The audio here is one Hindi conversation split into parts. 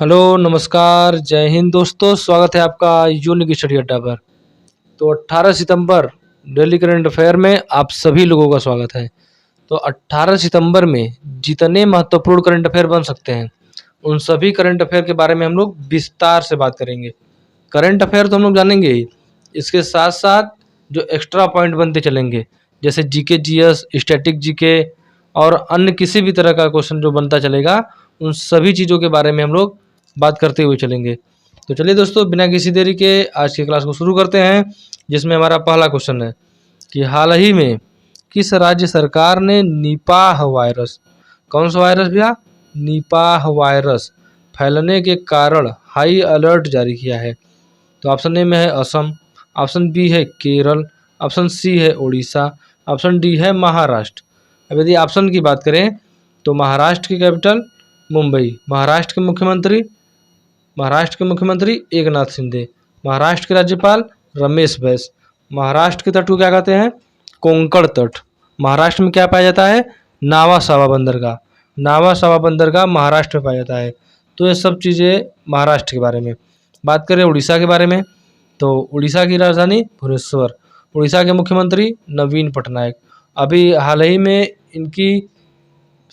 हेलो, नमस्कार, जय हिंद दोस्तों। स्वागत है आपका यूनिक स्टडी अड्डा पर। तो 18 सितंबर डेली करंट अफेयर में आप सभी लोगों का स्वागत है। तो 18 सितंबर में जितने महत्वपूर्ण करंट अफेयर बन सकते हैं उन सभी करंट अफेयर के बारे में हम लोग विस्तार से बात करेंगे। करंट अफेयर तो हम लोग जानेंगे ही, इसके साथ साथ जो एक्स्ट्रा पॉइंट बनते चलेंगे, जैसे जीके जीएस, स्टैटिक जीके और अन्य किसी भी तरह का क्वेश्चन जो बनता चलेगा, उन सभी चीज़ों के बारे में हम लोग बात करते हुए चलेंगे। तो चलिए दोस्तों, बिना किसी देरी के आज की क्लास को शुरू करते हैं, जिसमें हमारा पहला क्वेश्चन है कि हाल ही में किस राज्य सरकार ने निपाह वायरस, कौन सा वायरस भैया, निपाह वायरस फैलने के कारण हाई अलर्ट जारी किया है। तो ऑप्शन ए में है असम, ऑप्शन बी है केरल, ऑप्शन सी है उड़ीसा, ऑप्शन डी है महाराष्ट्र। अब यदि ऑप्शन की बात करें तो महाराष्ट्र की कैपिटल मुंबई, महाराष्ट्र के मुख्यमंत्री एकनाथ शिंदे, महाराष्ट्र के राज्यपाल रमेश बैस, महाराष्ट्र के तट को क्या कहते हैं, कोंकण तट। महाराष्ट्र में क्या पाया जाता है, नावा सावा बंदरगाह, नावा सावा बंदरगाह महाराष्ट्र में पाया जाता है। तो ये सब चीज़ें महाराष्ट्र के बारे में। बात करें उड़ीसा के बारे में, तो उड़ीसा की राजधानी भुवनेश्वर, उड़ीसा के मुख्यमंत्री नवीन पटनायक। अभी हाल ही में इनकी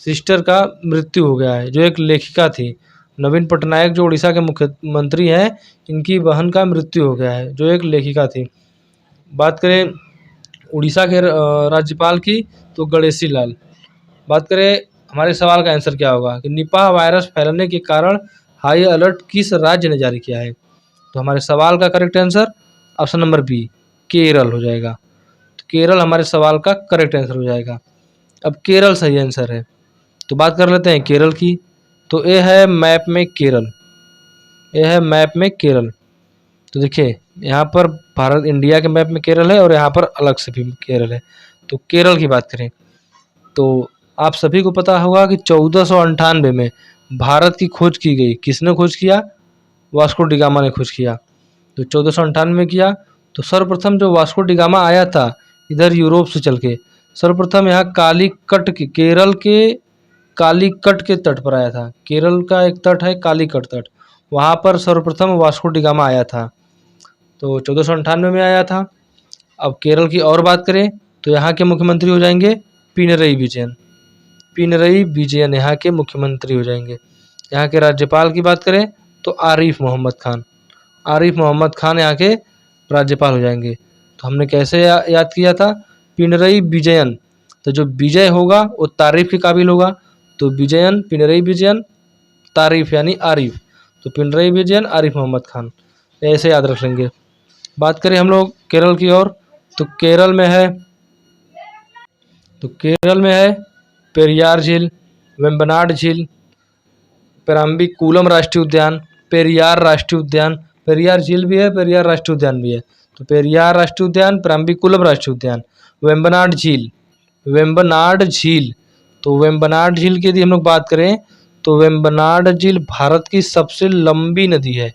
सिस्टर का मृत्यु हो गया है, जो एक लेखिका थी। नवीन पटनायक जो उड़ीसा के मुख्यमंत्री हैं, इनकी बहन का मृत्यु हो गया है, जो एक लेखिका थी। बात करें उड़ीसा के राज्यपाल की, तो गणेशी लाल। बात करें हमारे सवाल का आंसर क्या होगा कि निपाह वायरस फैलने के कारण हाई अलर्ट किस राज्य ने जारी किया है। तो हमारे सवाल का correct answer option number B, Kerala हो जाएगा। तो केरल हमारे सवाल का करेक्ट आंसर हो जाएगा। अब केरल सही आंसर है, तो बात कर लेते हैं केरल की। तो ये है मैप में केरल, ये है मैप में केरल। तो देखिए यहाँ पर भारत इंडिया के मैप में केरल है और यहाँ पर अलग से भी केरल है। तो केरल की बात करें तो आप सभी को पता होगा कि 1498 में भारत की खोज की गई। किसने खोज किया, वास्को डी गामा ने खोज किया। तो 1498 में किया। तो सर्वप्रथम जो वास्को डी गामा आया था इधर यूरोप से चल के, सर्वप्रथम यहाँ कालीकट के, केरल के कालीकट के तट पर आया था। केरल का एक तट है कालीकट तट, वहाँ पर सर्वप्रथम वास्को डी गामा आया था। तो 1498 में आया था। अब केरल की और बात करें तो यहाँ के मुख्यमंत्री हो जाएंगे पिनरई विजयन, पिनरई विजयन यहाँ के मुख्यमंत्री हो जाएंगे। यहाँ के राज्यपाल की बात करें तो आरिफ मोहम्मद खान, आरिफ मोहम्मद खान यहाँ के राज्यपाल हो जाएंगे। तो हमने कैसे याद किया था, पिनरई विजयन। तो जो विजय होगा वो तारीफ के काबिल होगा। तो विजयन, पिनरई विजयन, तारीफ यानी आरिफ। तो पिनरई विजयन, आरिफ मोहम्मद खान, ऐसे याद रख लेंगे। बात करें हम लोग केरल की ओर, तो केरल में है पेरियार झील, वेम्बनाड झील, पेराम्बिकुलम राष्ट्रीय उद्यान, पेरियार राष्ट्रीय उद्यान, पेरियार झील भी है, पेरियार राष्ट्रीय उद्यान भी है। तो पेरियार राष्ट्रीय उद्यान, पेराम्बिकुलम राष्ट्रीय उद्यान, वेम्बनाड झील, वेम्बनाड झील। तो वेम्बनाड झील की यदि हम लोग बात करें तो वेम्बनाड झील भारत की सबसे लंबी नदी है।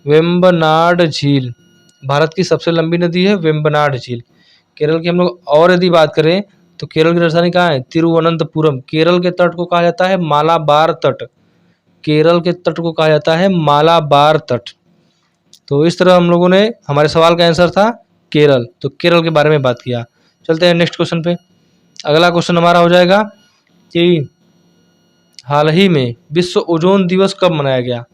वेम्बनाड झील भारत की सबसे लंबी नदी है, वेम्बनाड झील। केरल की हम लोग और यदि बात करें तो केरल की राजधानी कहाँ है, तिरुवनंतपुरम। केरल के तट को कहा जाता है मालाबार तट, केरल के तट को कहा जाता है मालाबार तट। तो इस तरह हम लोगों ने, हमारे सवाल का आंसर था केरल, तो केरल के बारे में बात किया। चलते हैं नेक्स्ट क्वेश्चन पे। अगला क्वेश्चन हमारा हो जाएगा कि हाल ही में विश्व ओजोन दिवस कब मनाया गया।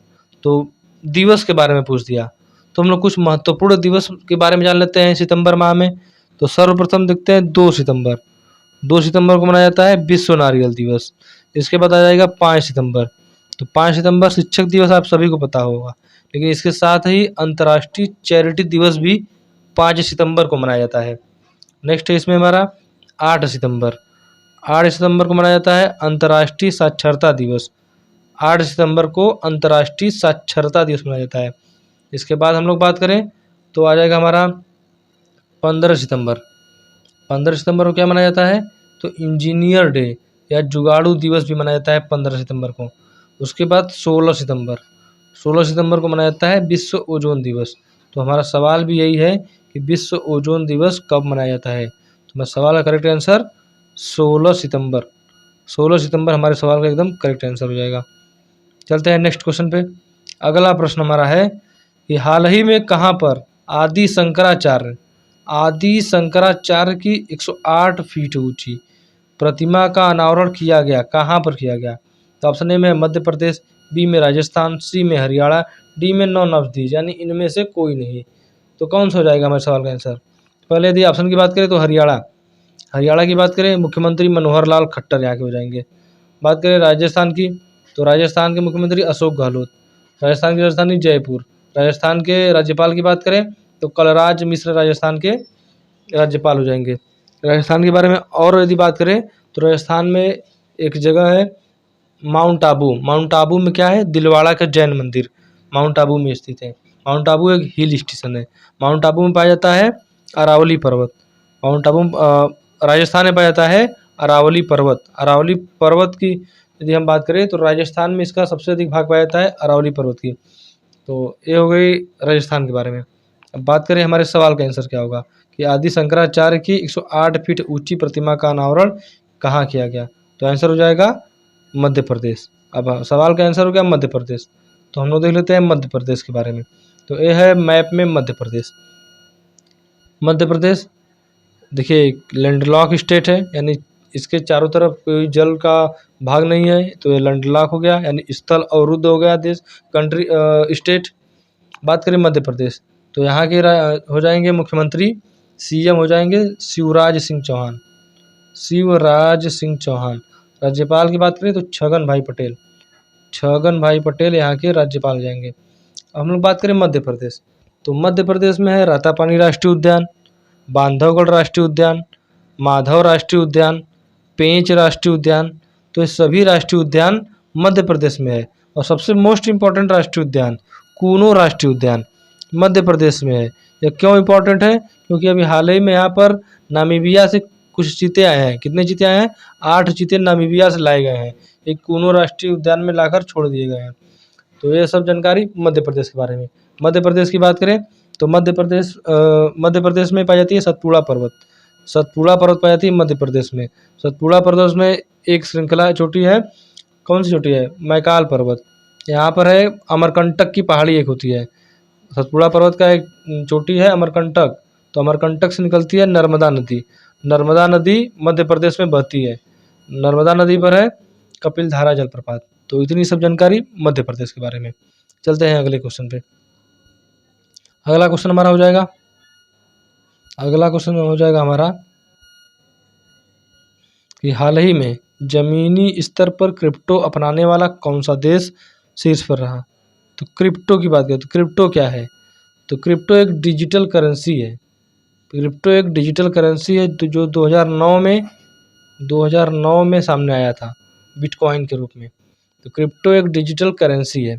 तो दिवस के बारे में पूछ दिया, तो हम लोग कुछ महत्वपूर्ण दिवस के बारे में जान लेते हैं सितंबर माह में। तो सर्वप्रथम देखते हैं 2 सितंबर, 2 सितंबर को मनाया जाता है विश्व नारियल दिवस। इसके बाद आ जाएगा 5 सितंबर, तो 5 सितंबर शिक्षक दिवस आप सभी को पता होगा, लेकिन इसके साथ ही अंतर्राष्ट्रीय चैरिटी दिवस भी 5 सितंबर को मनाया जाता है। नेक्स्ट है इसमें हमारा 8 सितंबर, 8 सितंबर को मनाया जाता है अंतर्राष्ट्रीय साक्षरता दिवस। 8 सितंबर को अंतर्राष्ट्रीय साक्षरता दिवस मनाया जाता है। इसके बाद हम लोग बात करें तो आ जाएगा हमारा 15 सितंबर। 15 सितंबर को क्या मनाया जाता है, तो इंजीनियर डे या जुगाड़ू दिवस भी मनाया जाता है 15 सितंबर को। उसके बाद 16 सितंबर, 16 सितंबर को मनाया जाता है विश्व ओजोन दिवस। तो हमारा सवाल भी यही है कि विश्व ओजोन दिवस कब मनाया जाता है। तो मैं सवाल का करेक्ट आंसर 16 सितंबर, 16 सितंबर हमारे सवाल का एकदम करेक्ट आंसर हो जाएगा। चलते हैं नेक्स्ट क्वेश्चन पे। अगला प्रश्न हमारा है कि हाल ही में कहाँ पर आदि शंकराचार्य की 108 फीट ऊंची प्रतिमा का अनावरण किया गया, कहाँ पर किया गया? तो ऑप्शन ए में मध्य प्रदेश, बी में राजस्थान, सी में हरियाणा, डी में नॉन ऑफ दीज, यानी इनमें से कोई नहीं। तो कौन सा हो जाएगा हमारे सवाल का आंसर? पहले यदि ऑप्शन की बात करें तो हरियाणा की बात करें, मुख्यमंत्री मनोहर लाल खट्टर यहाँ के हो जाएंगे। बात करें राजस्थान की, तो राजस्थान के मुख्यमंत्री अशोक गहलोत। राजस्थान की राजधानी जयपुर। राजस्थान के राज्यपाल की बात करें तो कलराज मिश्र राजस्थान के राज्यपाल हो जाएंगे। राजस्थान के बारे में और यदि बात करें तो राजस्थान में एक जगह है माउंट आबू। माउंट आबू में क्या है? दिलवाड़ा का जैन मंदिर माउंट आबू में स्थित है। माउंट आबू एक हिल स्टेशन है। माउंट आबू में पाया जाता है अरावली पर्वत। माउंट आबू राजस्थान में पाया जाता है अरावली पर्वत। अरावली पर्वत की यदि हम बात करें तो राजस्थान में इसका सबसे अधिक भाग पाया जाता है अरावली पर्वत की। तो ये हो गई राजस्थान के बारे में। अब बात करें हमारे सवाल का आंसर क्या होगा कि आदि शंकराचार्य की 108 फीट ऊंची प्रतिमा का अनावरण कहाँ किया गया? तो आंसर हो जाएगा मध्य प्रदेश। अब सवाल का आंसर हो गया मध्य प्रदेश। तो हम लोग देख लेते हैं मध्य प्रदेश के बारे में। तो ये है मैप में मध्य प्रदेश। मध्य प्रदेश देखिए लैंडलॉक स्टेट है, यानी इसके चारों तरफ कोई जल का भाग नहीं है, तो ये लैंडलॉक हो गया, यानी स्थल अवरुद्ध हो गया देश, कंट्री स्टेट। बात करें मध्य प्रदेश तो यहाँ के हो जाएंगे मुख्यमंत्री, सीएम हो जाएंगे शिवराज सिंह चौहान। शिवराज सिंह चौहान। राज्यपाल की बात करें तो छगन भाई पटेल। छगन भाई पटेल यहाँ के राज्यपाल हो जाएंगे। हम लोग बात करें मध्य प्रदेश तो मध्य प्रदेश में है रातापानी राष्ट्रीय उद्यान, बांधवगढ़ राष्ट्रीय उद्यान, माधव राष्ट्रीय उद्यान, पेंच राष्ट्रीय उद्यान। तो ये सभी राष्ट्रीय उद्यान मध्य प्रदेश में है। और सबसे मोस्ट इम्पॉर्टेंट राष्ट्रीय उद्यान कूनो राष्ट्रीय उद्यान मध्य प्रदेश में है। यह क्यों इम्पोर्टेंट है? क्योंकि अभी हाल ही में यहाँ पर नामीबिया से कुछ चीते आए हैं। कितने चीते आए हैं? 8 चीते नामीबिया से लाए गए हैं, एक कूनो राष्ट्रीय उद्यान में लाकर छोड़ दिए गए हैं। तो ये सब जानकारी मध्य प्रदेश के बारे में। मध्य प्रदेश की बात करें तो मध्य प्रदेश में पाई जाती है सतपुड़ा पर्वत। सतपुड़ा पर्वत पाई जाती है मध्य प्रदेश में। सतपुड़ा प्रदेश में एक श्रृंखला चोटी है। कौन सी चोटी है? मैकाल पर्वत। यहाँ पर है अमरकंटक की पहाड़ी एक होती है। सतपुड़ा पर्वत का एक चोटी है अमरकंटक। तो अमरकंटक से निकलती है नर्मदा नदी। नर्मदा नदी मध्य प्रदेश में बहती है। नर्मदा नदी पर है कपिलधारा जलप्रपात। तो इतनी सब जानकारी मध्य प्रदेश के बारे में। चलते हैं अगले क्वेश्चन पे। अगला क्वेश्चन हमारा हो जाएगा हमारा कि हाल ही में जमीनी स्तर पर क्रिप्टो अपनाने वाला कौन सा देश शीर्ष पर रहा? तो क्रिप्टो की बात करें तो क्रिप्टो क्या है? तो क्रिप्टो एक डिजिटल करेंसी है। क्रिप्टो एक डिजिटल करेंसी है जो 2009 में सामने आया था बिटकॉइन के रूप में। तो क्रिप्टो एक डिजिटल करेंसी है।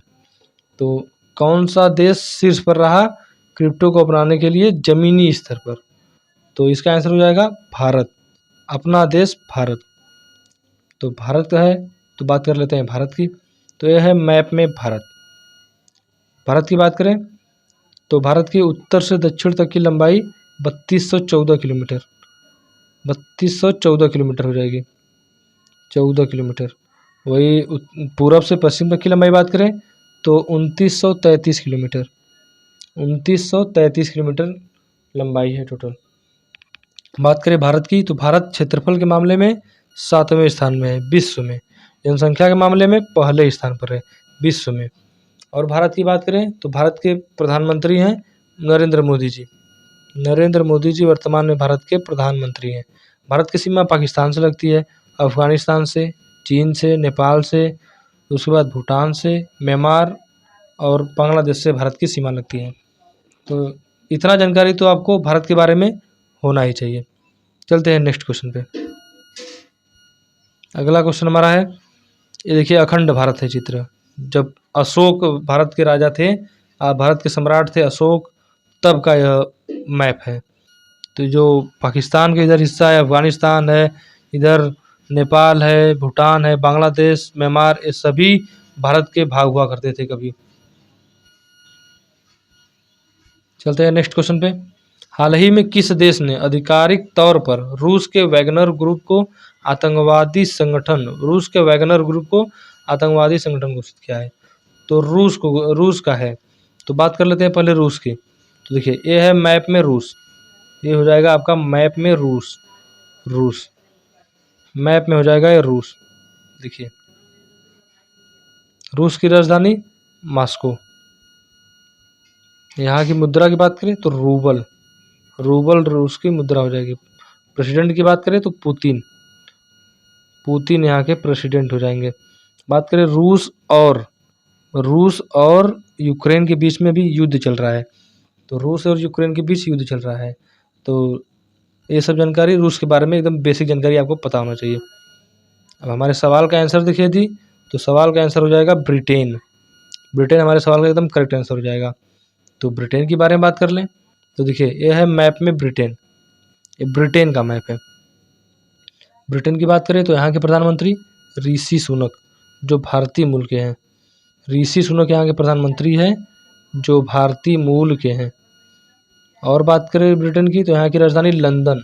तो कौन सा देश शीर्ष पर रहा क्रिप्टो को अपनाने के लिए जमीनी स्तर पर? तो इसका आंसर हो जाएगा भारत। अपना देश भारत। तो भारत का है तो बात कर लेते हैं भारत की। तो यह है मैप में भारत। भारत की बात करें तो भारत की उत्तर से दक्षिण तक की लंबाई 3214 किलोमीटर। 3214 किलोमीटर हो जाएगी। 14 किलोमीटर। वही पूरब से पश्चिम तक की लंबाई बात करें तो 2933 किलोमीटर। 2933 किलोमीटर लंबाई है टोटल। बात करें भारत की तो भारत क्षेत्रफल के मामले में 7वें स्थान में है विश्व में। जनसंख्या के मामले में पहले स्थान पर है विश्व में। और भारत की बात करें तो भारत के प्रधानमंत्री हैं नरेंद्र मोदी जी। नरेंद्र मोदी जी वर्तमान में भारत के प्रधानमंत्री हैं। भारत की सीमा पाकिस्तान से लगती है, अफगानिस्तान से, चीन से, नेपाल से, उसके बाद भूटान से, म्यांमार और बांग्लादेश से भारत की सीमा लगती है। तो इतना जानकारी तो आपको भारत के बारे में होना ही चाहिए। चलते हैं नेक्स्ट क्वेश्चन पे। अगला क्वेश्चन हमारा है, ये देखिए अखंड भारत है चित्र। जब अशोक भारत के राजा थे, भारत के सम्राट थे अशोक, तब का यह मैप है। तो जो पाकिस्तान के इधर हिस्सा है अफगानिस्तान है, इधर नेपाल है, भूटान है, बांग्लादेश, म्यांमार, ये सभी भारत के भाग हुआ करते थे कभी। चलते हैं नेक्स्ट क्वेश्चन पे। हाल ही में किस देश ने आधिकारिक तौर पर रूस के वैगनर ग्रुप को आतंकवादी संगठन घोषित किया है? तो रूस का है। तो बात कर लेते हैं पहले रूस की। तो देखिए ये है मैप में रूस, ये हो जाएगा आपका मैप में रूस, रूस मैप में हो जाएगा ये रूस। देखिए रूस की राजधानी मॉस्को। यहाँ की मुद्रा की बात करें तो रूबल, रूबल रूस की मुद्रा हो जाएगी। प्रेसिडेंट की बात करें तो पुतिन, पुतिन यहाँ के प्रेसिडेंट हो जाएंगे। बात करें रूस और यूक्रेन के बीच में भी युद्ध चल रहा है, तो रूस और यूक्रेन के बीच युद्ध चल रहा है। तो ये सब जानकारी रूस के बारे में एकदम बेसिक जानकारी आपको पता होना चाहिए। अब हमारे सवाल का आंसर देखिए दी, तो सवाल का आंसर हो जाएगा ब्रिटेन। ब्रिटेन हमारे सवाल का एकदम करेक्ट आंसर हो जाएगा। तो ब्रिटेन के बारे में बात कर लें तो देखिए ये है मैप में ब्रिटेन, ये ब्रिटेन का मैप है। ब्रिटेन की बात करें तो यहाँ के प्रधानमंत्री ऋषि सुनक, जो भारतीय मूल के हैं। ऋषि सुनक यहाँ के प्रधानमंत्री हैं जो भारतीय मूल के हैं। और बात करें ब्रिटेन की तो यहाँ की राजधानी लंदन।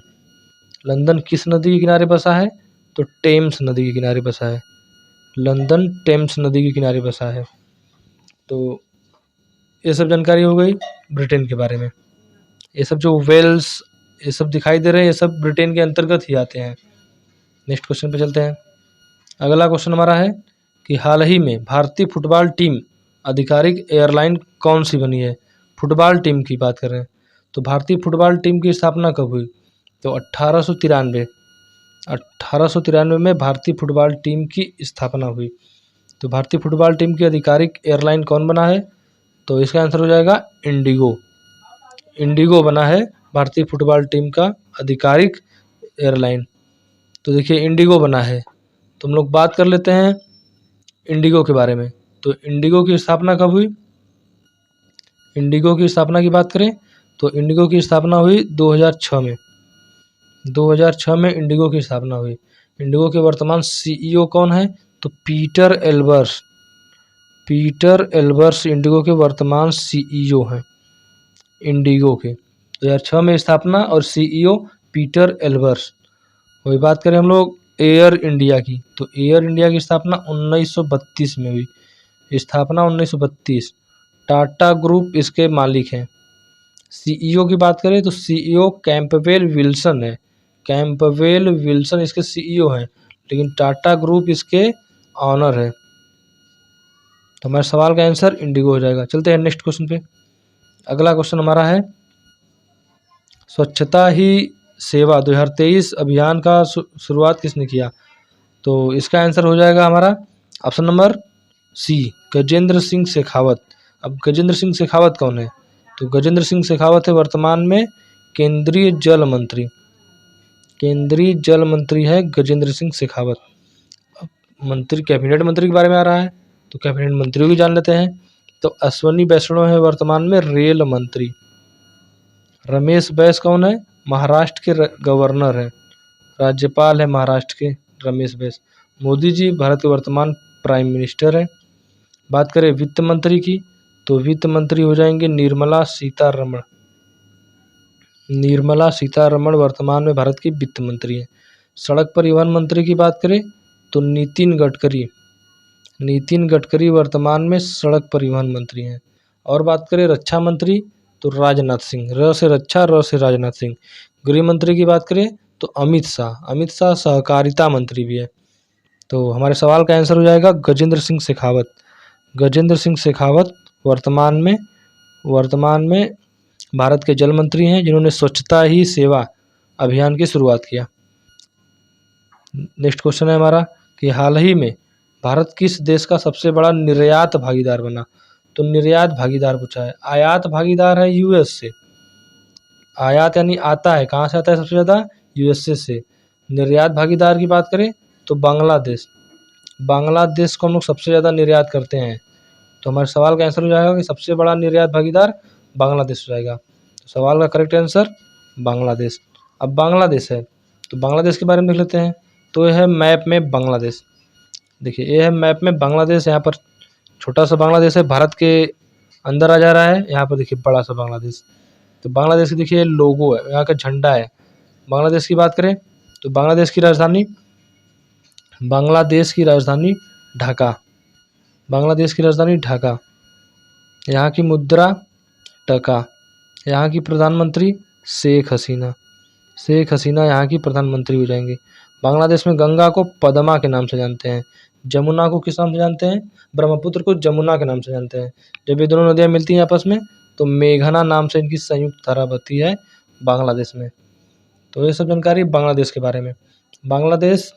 लंदन किस नदी के किनारे बसा है? तो टेम्स नदी के किनारे बसा है। लंदन टेम्स नदी के किनारे बसा है। तो ये सब जानकारी हो गई ब्रिटेन के बारे में। ये सब जो वेल्स ये सब दिखाई दे रहे हैं, ये सब ब्रिटेन के अंतर्गत ही आते हैं। नेक्स्ट क्वेश्चन पे चलते हैं। अगला क्वेश्चन हमारा है कि हाल ही में भारतीय फुटबॉल टीम आधिकारिक एयरलाइन कौन सी बनी है? फुटबॉल टीम की बात कर रहे हैं। तो भारतीय फुटबॉल टीम की स्थापना कब हुई? तो 1893 में भारतीय फुटबॉल टीम की स्थापना हुई। तो भारतीय फुटबॉल टीम की आधिकारिक एयरलाइन कौन बना है? तो इसका आंसर हो जाएगा इंडिगो। इंडिगो बना है भारतीय फुटबॉल टीम का आधिकारिक एयरलाइन। तो देखिए इंडिगो बना है। तो हम लोग बात कर लेते हैं इंडिगो के बारे में। तो इंडिगो की स्थापना कब हुई? इंडिगो की स्थापना की बात करें तो इंडिगो की स्थापना हुई 2006 में। 2006 में इंडिगो की स्थापना हुई। इंडिगो के वर्तमान सीईओ कौन है? तो Peter Elbers. Peter Elbers Indigo के वर्तमान सीईओ हैं इंडिगो के। 2006 में स्थापना और सीईओ पीटर एल्बर्स। वही बात करें हम लोग एयर इंडिया की, तो एयर इंडिया की स्थापना 1932 में हुई। स्थापना 1932। टाटा ग्रुप इसके मालिक हैं। सीईओ की बात करें तो सीईओ कैंपबेल विल्सन है। कैंपबेल विल्सन इसके सीईओ हैं, लेकिन टाटा ग्रुप इसके ऑनर है। तो हमारे सवाल का आंसर इंडिगो हो जाएगा। चलते हैं नेक्स्ट क्वेश्चन पे। अगला क्वेश्चन हमारा है स्वच्छता ही सेवा 2023 अभियान का शुरुआत किसने किया? तो इसका आंसर हो जाएगा हमारा option number C, Gajendra Singh Shekhawat. अब गजेंद्र सिंह शेखावत कौन है? तो गजेंद्र सिंह शेखावत है वर्तमान में केंद्रीय जल मंत्री। केंद्रीय जल मंत्री है गजेंद्र सिंह शेखावत। मंत्री कैबिनेट मंत्री के बारे में आ रहा है, तो कैबिनेट मंत्रियों की जान लेते हैं। तो अश्वनी वैष्णव है वर्तमान में रेल मंत्री। रमेश बैस कौन है? महाराष्ट्र के गवर्नर हैं, राज्यपाल है महाराष्ट्र के रमेश बैस। मोदी जी भारत के वर्तमान प्राइम मिनिस्टर हैं। बात करें वित्त मंत्री की, तो वित्त मंत्री हो जाएंगे निर्मला सीतारमण। निर्मला सीतारमण वर्तमान में भारत की वित्त मंत्री हैं। सड़क परिवहन मंत्री की बात करें तो नितिन गडकरी। नितिन गडकरी वर्तमान में सड़क परिवहन मंत्री हैं। और बात करें रक्षा मंत्री तो राजनाथ सिंह, र से रक्षा र से राजनाथ सिंह। गृह मंत्री की बात करें तो अमित शाह। अमित शाह सहकारिता मंत्री भी है। तो हमारे सवाल का आंसर हो जाएगा गजेंद्र सिंह शेखावत। गजेंद्र सिंह शेखावत वर्तमान में भारत के जल मंत्री हैं, जिन्होंने स्वच्छता ही सेवा अभियान की शुरुआत किया। नेक्स्ट क्वेश्चन है हमारा कि हाल ही में भारत किस देश का सबसे बड़ा निर्यात भागीदार बना? तो निर्यात भागीदार पूछा है। आयात भागीदार है यूएस से। आयात यानी आता है, कहाँ से आता है सबसे ज़्यादा? यूएसए से। निर्यात भागीदार की बात करें तो बांग्लादेश। बांग्लादेश को हम लोग सबसे ज़्यादा निर्यात करते हैं। तो हमारे सवाल का आंसर हो जाएगा कि सबसे बड़ा निर्यात भागीदार बांग्लादेश हो जाएगा। तो सवाल का करेक्ट आंसर बांग्लादेश। अब बांग्लादेश है तो बांग्लादेश के बारे में देख लेते हैं। तो यह है मैप में बांग्लादेश। देखिए ये है मैप में बांग्लादेश। यहाँ पर छोटा सा बांग्लादेश है, भारत के अंदर आ जा रहा है। यहाँ पर देखिए बड़ा सा बांग्लादेश। तो बांग्लादेश की देखिए लोगो है, यहाँ का झंडा है। बांग्लादेश की बात करें तो बांग्लादेश की राजधानी ढाका। बांग्लादेश की राजधानी ढाका। यहाँ की मुद्रा टका। यहाँ की प्रधानमंत्री शेख हसीना। शेख हसीना यहाँ की प्रधानमंत्री हो जाएंगी। बांग्लादेश में गंगा को पद्मा के नाम से जानते हैं। जमुना को किस नाम से जानते हैं? ब्रह्मपुत्र को जमुना के नाम से जानते हैं। जब ये दोनों नदियाँ मिलती हैं आपस में तो मेघना नाम से इनकी संयुक्त धारा बहती है बांग्लादेश में। तो ये सब जानकारी बांग्लादेश के बारे में। बांग्लादेश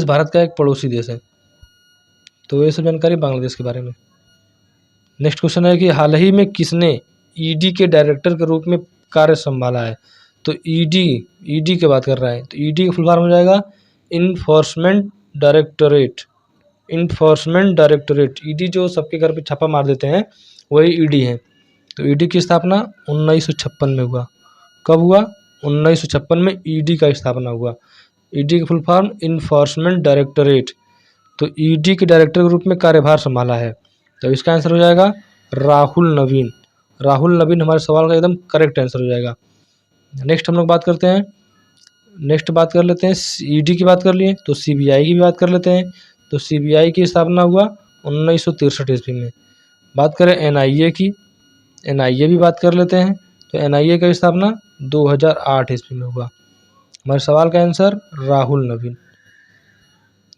भारत का एक पड़ोसी देश है। तो ये सब जानकारी बांग्लादेश के बारे में। नेक्स्ट क्वेश्चन है कि हाल ही में किसने ईडी के डायरेक्टर के रूप में कार्य संभाला है? तो ईडी की बात कर रहा है। तो ईडी का फुल फॉर्म हो जाएगा इन्फोर्समेंट डायरेक्टोरेट। ईडी जो सबके घर पे छापा मार देते हैं वही ईडी है। तो ईडी की स्थापना 1956 में हुआ। कब हुआ? 1956 में ईडी का स्थापना हुआ। ईडी का फुल फॉर्म इन्फोर्समेंट डायरेक्टोरेट। तो ईडी के डायरेक्टर के रूप में कार्यभार संभाला है। तो इसका आंसर हो जाएगा राहुल नवीन। राहुल नवीन हमारे सवाल का एकदम करेक्ट आंसर हो जाएगा। नेक्स्ट हम लोग बात करते हैं, ईडी की बात कर लिए तो सीबीआई की भी बात कर लेते हैं। तो सीबीआई की स्थापना हुआ 1963 ईस्वी में। बात करें एनआईए की, एनआईए भी बात कर लेते हैं। तो एनआईए का स्थापना 2008 ईस्वी में हुआ। हमारे सवाल का आंसर राहुल नवीन।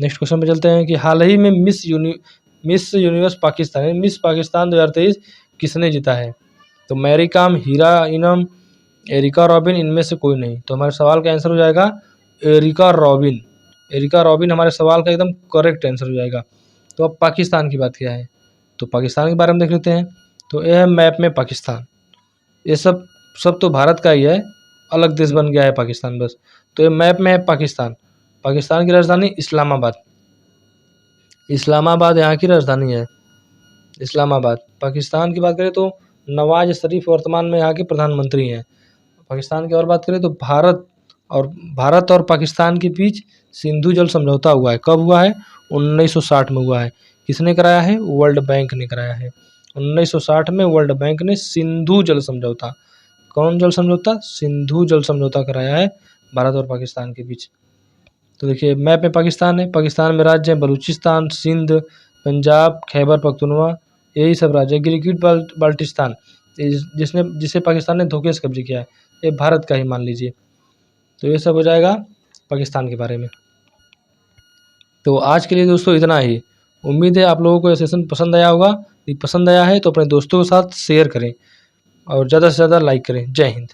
नेक्स्ट क्वेश्चन पे चलते हैं कि हाल ही में मिस यूनिवर्स पाकिस्तान यानी मिस पाकिस्तान 2023 किसने जीता है? तो मैरी कॉम, हीरा इनम, एरिका रॉबिन, इनमें से कोई नहीं। तो हमारे सवाल का आंसर हो जाएगा एरिका रॉबिन। एरिका रॉबिन हमारे सवाल का एकदम करेक्ट आंसर हो जाएगा। तो अब पाकिस्तान की बात क्या है? तो पाकिस्तान के बारे में देख लेते हैं। तो यह है मैप में पाकिस्तान। ये सब तो भारत का ही है, अलग देश बन गया है पाकिस्तान बस। तो ये मैप में है पाकिस्तान। पाकिस्तान की राजधानी इस्लामाबाद यहाँ की राजधानी है, इस्लामाबाद। पाकिस्तान की बात करें तो नवाज शरीफ वर्तमान में यहाँ के प्रधानमंत्री हैं। पाकिस्तान की और बात करें तो भारत और पाकिस्तान के बीच सिंधु जल समझौता हुआ है। कब हुआ है? 1960 में हुआ है। किसने कराया है? वर्ल्ड बैंक ने कराया है। 1960 में वर्ल्ड बैंक ने सिंधु जल समझौता, कौन जल समझौता? सिंधु जल समझौता कराया है भारत और पाकिस्तान के बीच। तो देखिए मैप में पाकिस्तान है। पाकिस्तान में राज्य हैं बलूचिस्तान, सिंध, पंजाब, खैबर पख्तूनवा, यही सब राज्य है। गिलगिट बाल्टिस्तान जिसे पाकिस्तान ने धोखे से कब्जे किया है, ये भारत का ही मान लीजिए। तो ये सब हो जाएगा पाकिस्तान के बारे में। तो आज के लिए दोस्तों इतना ही। उम्मीद है आप लोगों को ये सेशन पसंद आया होगा। यदि पसंद आया है तो अपने दोस्तों के साथ शेयर करें और ज़्यादा से ज़्यादा लाइक करें। जय हिंद।